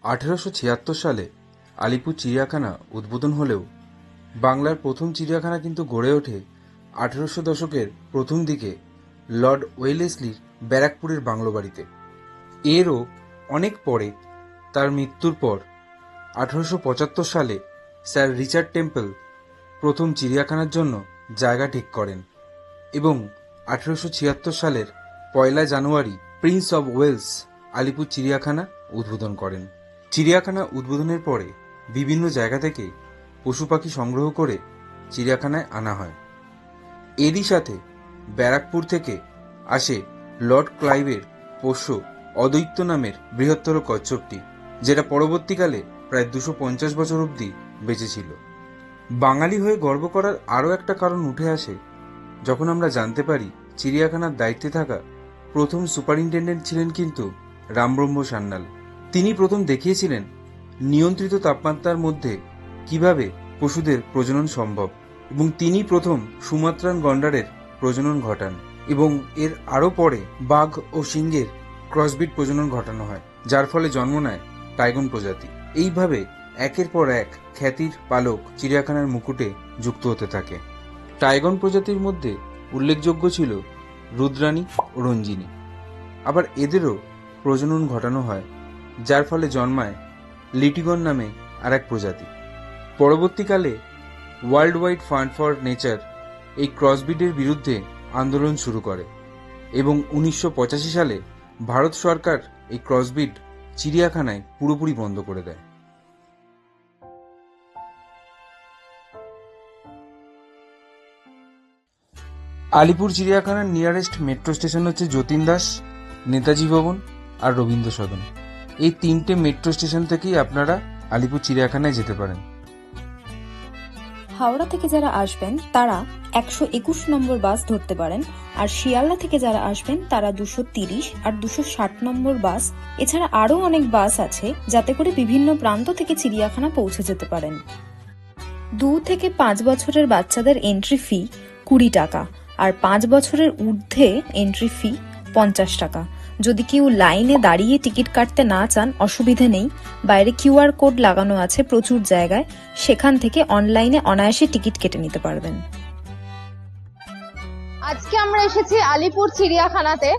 1876 সালে আলিপুর চিড়িয়াখানা উদ্বোধন হলেও বাংলার প্রথম চিড়িয়াখানা কিন্তু গড়ে ওঠে 1800 দশকের প্রথম দিকে লর্ড ওয়েলেসলির ব্যারাকপুরের বাংলো বাড়িতে। এরও অনেক পরে, তার মৃত্যুর পর 1875 সালে স্যার রিচার্ড টেম্পল প্রথম চিড়িয়াখানার জন্য জায়গা ঠিক করেন এবং 1876 সালের 1 জানুয়ারি প্রিন্স অব ওয়েলস আলিপুর চিড়িয়াখানা উদ্বোধন করেন। চিড়িয়াখানা উদ্বোধনের পরে বিভিন্ন জায়গা থেকে পশু পাখি সংগ্রহ করে চিড়িয়াখানায় আনা হয়। এরই সাথে ব্যারাকপুর থেকে আসে লর্ড ক্লাইভের পোষ্য অদ্বৈত নামের বৃহত্তর কচ্ছপটি, যেটা পরবর্তীকালে প্রায় 250 বছর অবধি বেঁচে ছিল। বাঙালি হয়ে গর্ব করার আরও একটা কারণ উঠে আসে যখন আমরা জানতে পারি চিড়িয়াখানার দায়িত্বে থাকা প্রথম সুপারিনটেন্ডেন্ট ছিলেন কিন্তু রামব্রহ্ম সান্যাল। তিনি প্রথম দেখিয়েছিলেন নিয়ন্ত্রিত তাপমাত্রার মধ্যে কিভাবে পশুদের প্রজনন সম্ভব, এবং তিনি প্রথম সুমাত্রান গন্ডারের প্রজনন ঘটান এবং এর আরও পরে বাঘ ও সিংহের ক্রসবিট প্রজনন ঘটানো হয়, যার ফলে জন্ম নেয় টাইগন প্রজাতি। এইভাবে একের পর এক খ্যাতির পালক চিড়িয়াখানার মুকুটে যুক্ত হতে থাকে। টাইগন প্রজাতির মধ্যে উল্লেখযোগ্য ছিল রুদ্রাণী ও রঞ্জিনী। আবার এদেরও প্রজনন ঘটানো হয়, যার ফলে জন্মায় লিটিগন নামে আর এক প্রজাতি। পরবর্তীকালে world wide fund for nature এই ক্রসবিডের বিরুদ্ধে আন্দোলন শুরু করে এবং 1985 সালে ভারত সরকার এই ক্রসবিড চিড়িয়াখানায় পুরোপুরি বন্ধ করে দেয়। আলিপুর চিড়িয়াখানার নিয়ারেস্ট মেট্রো স্টেশন হচ্ছে যতীন দাস, নেতাজি ভবন আর রবীন্দ্র সদন। এই 3টে মেট্রো স্টেশন থেকেই আপনারা আলিপুর চিড়িয়াখানায় যেতে পারেন। হাওড়া থেকে যারা আসবেন তারা 121 নম্বর বাস ধরতে পারেন, আর শিয়ালদা থেকে যারা আসবেন তারা 230 আর 260 নম্বর বাস। এছাড়া আরো অনেক বাস আছে যাতে করে বিভিন্ন প্রান্ত থেকে চিড়িয়াখানা পৌঁছে যেতে পারেন। 2 থেকে 5 বছরের বাচ্চাদের এন্ট্রি ফি 20 টাকা, আর 5 বছরের ঊর্ধ্বে এন্ট্রি ফি 50 টাকা। যদি কেউ লাইনে দাঁড়িয়ে টিকিট কাটতে না চান, অসুবিধে নেই, বাইরে QR কোড লাগানো আছে প্রচুর জায়গায়, সেখান থেকে অনলাইনে অনায়াসে টিকিট কেটে নিতে পারবেন। আজকে আমরা এসেছি আলিপুর চিড়িয়াখানাতে।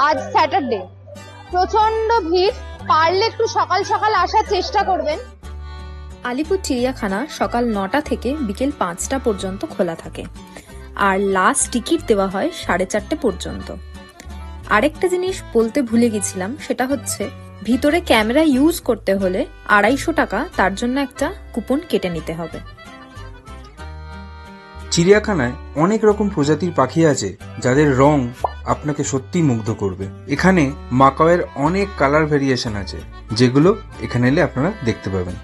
আজ স্যাটারডে, প্রচন্ড ভিড়, পারলে একটু সকাল সকাল আসার চেষ্টা করবেন। আলিপুর চিড়িয়াখানা সকাল 9টা থেকে বিকেল 5টা পর্যন্ত খোলা থাকে, আর লাস্ট টিকিট দেওয়া হয় 4:30 পর্যন্ত। আরেকটা জিনিস বলতে ভুলে গেছিলাম, সেটা হচ্ছে ভিতরে ক্যামেরা ইউজ করতে হলে 250 টাকা তার জন্য একটা কুপন কেটে নিতে হবে। চিড়িয়াখানায় অনেক রকম প্রজাতির পাখি আছে যাদের রং আপনাকে সত্যি মুগ্ধ করবে। এখানে মাকাওয়ের অনেক কালার ভেরিয়েশন আছে, যেগুলো এখানে এলে আপনারা দেখতে পাবেন।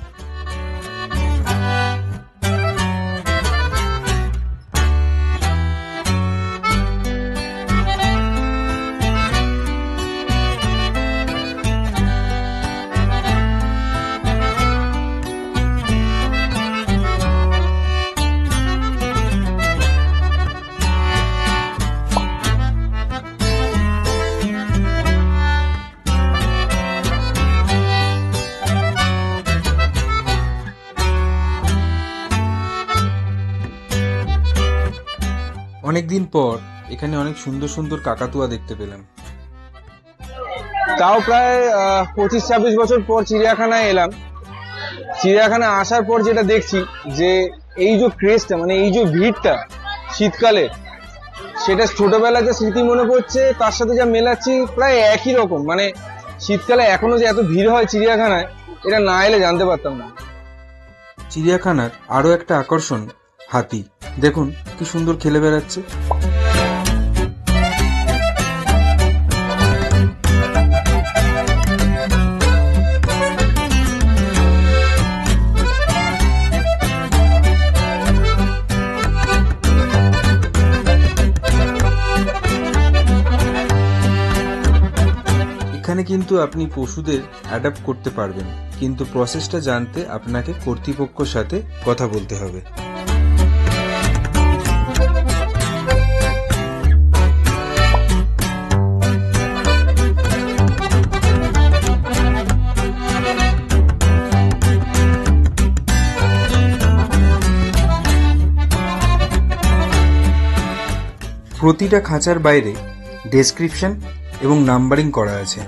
অনেকদিন পর এখানে অনেক সুন্দর সুন্দর কাকাতুয়া দেখতে পেলাম। তাও প্রায় 25-26 বছর পর চিড়িয়াখানায় এলাম। চিড়িয়াখানায় আসার পর যেটা দেখছি যে এই যে ক্রেজটা, মানে এই যে ভিড়টা শীতকালে, সেটা ছোটবেলায় যে স্মৃতি মনে পড়ছে তার সাথে যা মেলাচ্ছি প্রায় একই রকম। মানে শীতকালে এখনো যে এত ভিড় হয় চিড়িয়াখানায়, এটা না এলে জানতে পারতাম না। চিড়িয়াখানার আরো একটা আকর্ষণ হাতি। দেখুন কি সুন্দর খেলে বেড়াচ্ছে। এখানে কিন্তু আপনি পশুদের অ্যাডাপ্ট করতে পারবেন, কিন্তু প্রসেসটা জানতে আপনাকে কর্তৃপক্ষের সাথে কথা বলতে হবে। প্রতিটা খাঁচার বাইরে ডেসক্রিপশন এবং নাম্বারিং করা আছে।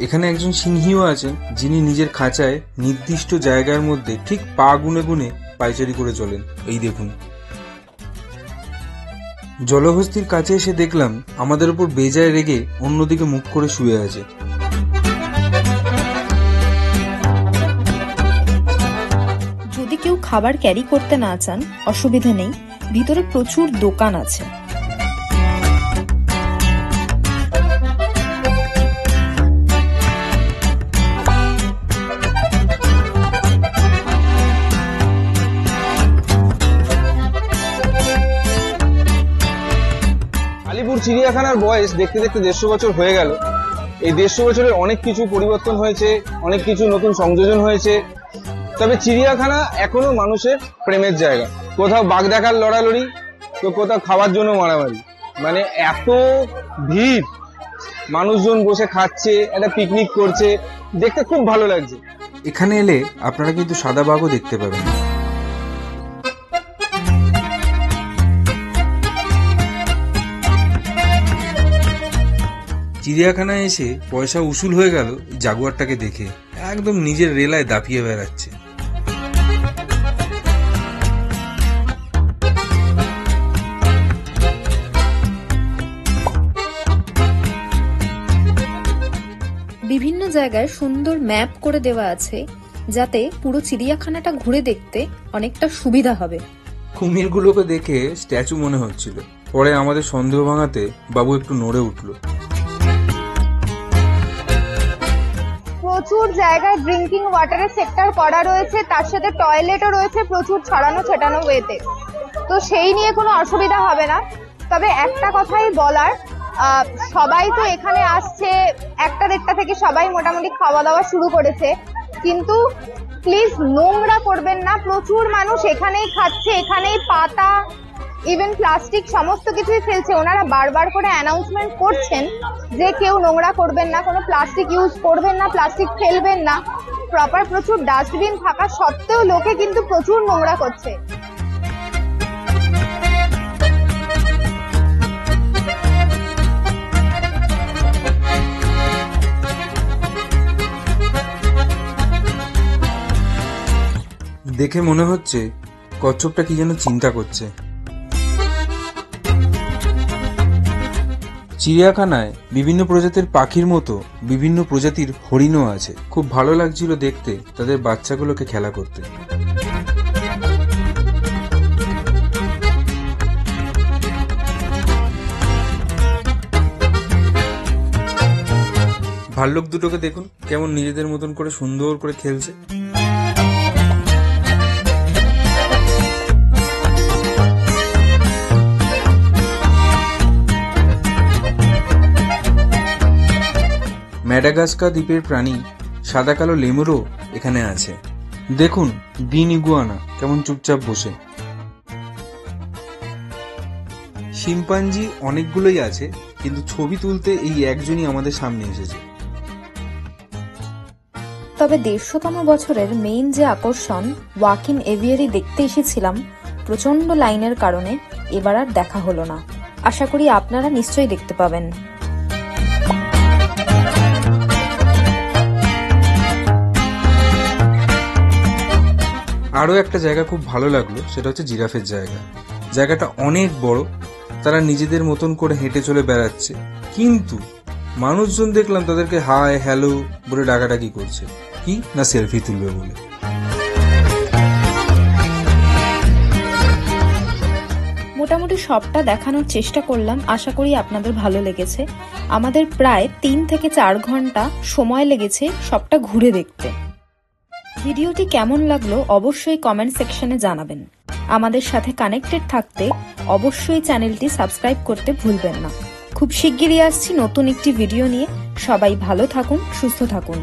এখানে একজন সিংহীও আছেন, যিনি নিজের খাঁচায় নির্দিষ্ট জায়গার মধ্যে ঠিক পা গুনে গুনে পায়চারি করে চলেন। এই দেখুন। জলহস্তির কাছে এসে দেখলাম আমাদের উপর বেজায় রেগে অন্যদিকে মুখ করে শুয়ে আছে। যদি কেউ খাবার ক্যারি করতে না চান, অসুবিধা নেই, ভিতরে প্রচুর দোকান আছে। আলিপুর চিড়িয়াখানার বয়স দেখতে দেখতে 150 বছর হয়ে গেল। এই 150 বছরে অনেক কিছু পরিবর্তন হয়েছে, অনেক কিছু নতুন সংযোজন হয়েছে। তবে চিড়িয়াখানা এখনো মানুষের প্রেমের জায়গা। কোথাও বাঘ দেখার লড়ালড়ি, তো কোথাও খাওয়ার জন্য মারামারি। মানে এত ভিড়, মানুষজন বসে খাচ্ছে, একটা পিকনিক করছে, দেখতে খুব ভালো লাগছে। এখানে এলে আপনারা কিন্তু সাদা বাঘও দেখতে পাবেন। চিড়িয়াখানায় এসে পয়সা উসুল হয়ে গেল জাগুয়ারটাকে দেখে। একদম নিজের রেলায় দাপিয়ে বেড়াচ্ছে। বিভিন্ন জায়গায় সুন্দর ম্যাপ করে দেওয়া আছে, যাতে পুরো চিড়িয়াখানাটা ঘুরে দেখতে অনেকটা সুবিধা হবে। কুমিরগুলোকে দেখে স্ট্যাচু মনে হচ্ছিল। পরে আমাদের সন্দেহ ভাঙাতে বাবু একটু নড়ে উঠল। প্রচুর জায়গায় ড্রিঙ্কিং ওয়াটারের সেক্টর করা রয়েছে, তার সাথে টয়লেটও রয়েছে প্রচুর ছড়ানো ছেটানো ওয়েতে। তো সেই নিয়ে কোনো অসুবিধা হবে না। তবে একটা কথাই বলার, সবাই তো এখানে আসছে 1টা-1.5টা থেকে সবাই মোটামুটি খাওয়া দাওয়া শুরু করেছে, কিন্তু প্লিজ নোংরা করবেন না। প্রচুর মানুষ এখানেই খাচ্ছে, এখানেই পাতা, ইভেন প্লাস্টিক সমস্ত কিছুই ফেলছে। ওনারা বারবার করে অ্যানাউন্সমেন্ট করছেন যে কেউ নোংরা করবেন না, কোনো প্লাস্টিক ইউজ করবেন না, প্লাস্টিক ফেলবেন না। প্রপার প্রচুর ডাস্টবিন থাকা সত্ত্বেও লোকে কিন্তু প্রচুর নোংরা করছে। দেখে মনে হচ্ছে কচ্ছপটা কি যেন চিন্তা করছে। চিড়িয়াখানায় বিভিন্ন প্রজাতির পাখির মতো বিভিন্ন প্রজাতির হরিণও আছে। খুব ভালো লাগছিল দেখতে তাদের বাচ্চাগুলোকে খেলা করতে। ভাল্লুক দুটোকে দেখুন কেমন নিজেদের মতন করে সুন্দর করে খেলছে। ম্যাডাগাস্কার দ্বীপের প্রাণী সাদা কালো লেমুরও এখানে আছে। দেখুন গ্রিন ইগুয়ানা কেমন চুপচাপ বসে। শিম্পাঞ্জি অনেকগুলোই আছে, কিন্তু ছবি তুলতে এই একজনই আমাদের সামনে এসেছে। তবে 150তম বছরের মেইন যে আকর্ষণ ওয়াক-ইন এভিয়ারি দেখতে এসেছিলাম, প্রচন্ড লাইনের কারণে এবার আর দেখা হলো না। আশা করি আপনারা নিশ্চয়ই দেখতে পাবেন। আরও একটা জায়গা খুব ভালো লাগলো, সেটা হচ্ছে জিরাফের জায়গা। জায়গাটা অনেক বড়, তারা নিজেদের মতন করে হেঁটে চলে বেড়াচ্ছে, কিন্তু মানুষজন দেখলাম তাদেরকে হাই হ্যালো বলে ডাকাডাকি করছে। কি না সেলফি তুলবে বলে। মোটামুটি সবটা দেখানোর চেষ্টা করলাম, আশা করি আপনাদের ভালো লেগেছে। আমাদের প্রায় 3 থেকে 4 ঘন্টা সময় লেগেছে সবটা ঘুরে দেখতে। ভিডিওটি কেমন লাগলো অবশ্যই কমেন্ট সেকশনে জানাবেন। আমাদের সাথে কানেক্টেড থাকতে অবশ্যই চ্যানেলটি সাবস্ক্রাইব করতে ভুলবেন না। খুব শিগগিরই আসছি নতুন একটি ভিডিও নিয়ে। সবাই ভালো থাকুন, সুস্থ থাকুন।